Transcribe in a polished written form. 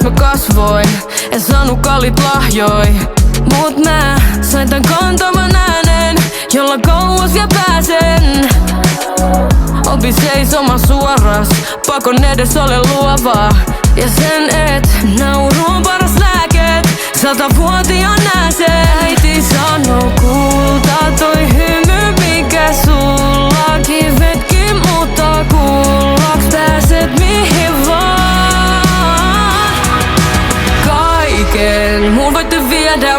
mä kasvoin, en saanut kallit lahjoi. Mut mä sain tän kantavan äänen, jolla kauas vielä pääsen. Opi seisomaan suoras, pakon edes ole luova. Ja sen et nauru on paras lääke, 100-vuotiaan nää sen. Äiti sanoo kulta toi hymy mikä sulla. Kivetkin muuttaa kullaks, pääset mihin vaan. Kaiken muun voitte viedä